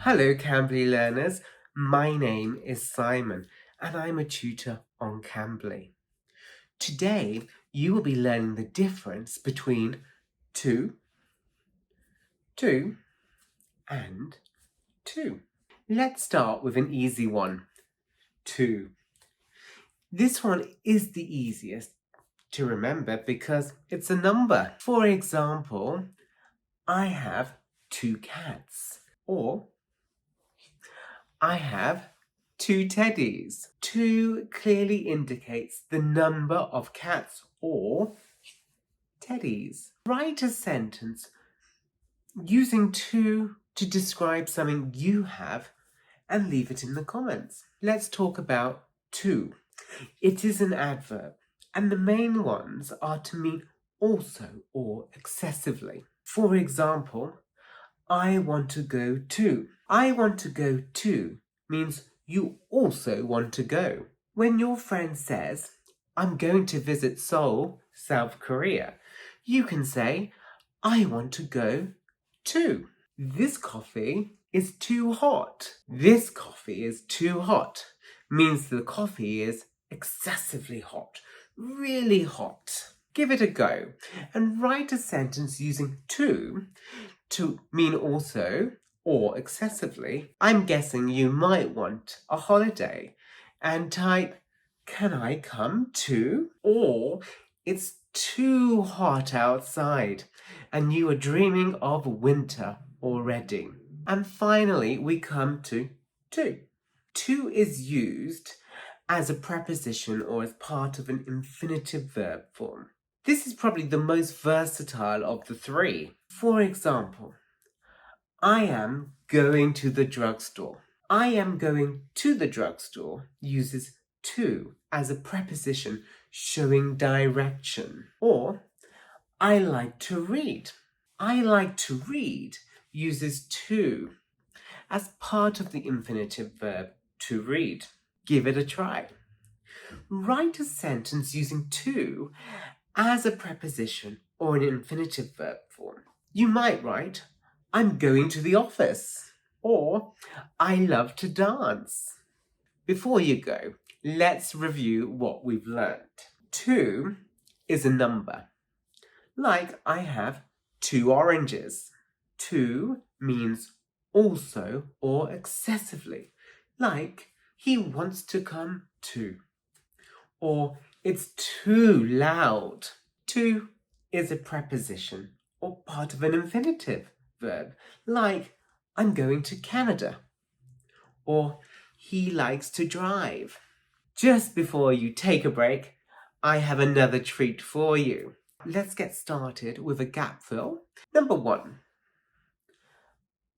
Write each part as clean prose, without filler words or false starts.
Hello Cambly learners, my name is Simon and I'm a tutor on Cambly. Today you will be learning the difference between two and two. Let's start with an easy one, two. This one is the easiest to remember because it's a number. For example, I have 2 cats, or I have 2 teddies. 2 clearly indicates the number of cats or teddies. Write a sentence using 2 to describe something you have and leave it in the comments. Let's talk about 2. It is an adverb and the main ones are to mean also or excessively. For example, I want to go to. I want to go to means you also want to go. When your friend says, I'm going to visit Seoul, South Korea, you can say, I want to go too. This coffee is too hot. This coffee is too hot means the coffee is excessively hot, really hot. Give it a go and write a sentence using to mean also or excessively. I'm guessing you might want a holiday and type, can I come too? Or it's too hot outside and you are dreaming of winter already. And finally, we come to to. To is used as a preposition or as part of an infinitive verb form. This is probably the most versatile of the 3. For example, I am going to the drugstore. I am going to the drugstore uses to as a preposition showing direction. Or, I like to read. I like to read uses to as part of the infinitive verb to read. Give it a try. Write a sentence using to as a preposition or an infinitive verb form. You might write, I'm going to the office, or I love to dance. Before you go, let's review what we've learned. 2 is a number. Like I have 2 oranges. 2 means also or excessively. Like he wants to come too. Or it's too loud. To is a preposition or part of an infinitive verb, like I'm going to Canada, or he likes to drive. Just before you take a break, I have another treat for you. Let's get started with a gap fill. Number 1,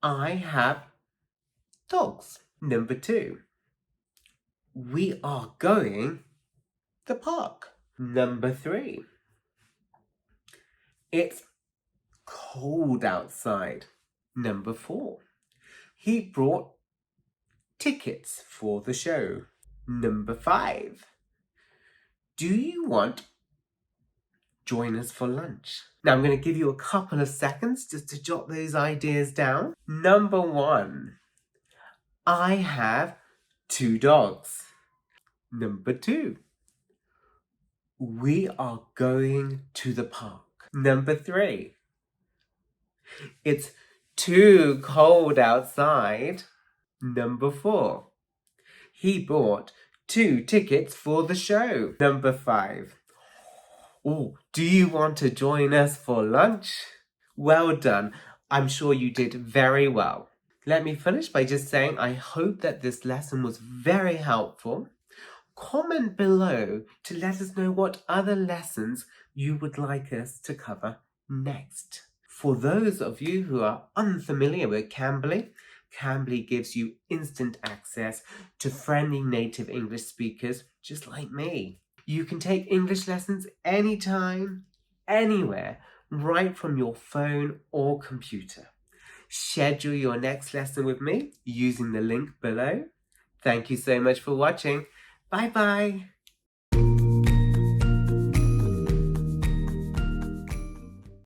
I have dogs. Number 2, we are going to the park. Number 3, it's cold outside. Number 4, he brought tickets for the show. Number 5, do you want to join us for lunch? Now I'm going to give you a couple of seconds just to jot those ideas down. Number 1, I have 2 dogs. Number 2, we are going to the park. Number 3, it's too cold outside. Number 4, he bought 2 tickets for the show. Number 5, oh, do you want to join us for lunch? Well done. I'm sure you did very well. Let me finish by just saying I hope that this lesson was very helpful. Comment below to let us know what other lessons you would like us to cover next. For those of you who are unfamiliar with Cambly, Cambly gives you instant access to friendly native English speakers just like me. You can take English lessons anytime, anywhere, right from your phone or computer. Schedule your next lesson with me using the link below. Thank you so much for watching. Bye bye.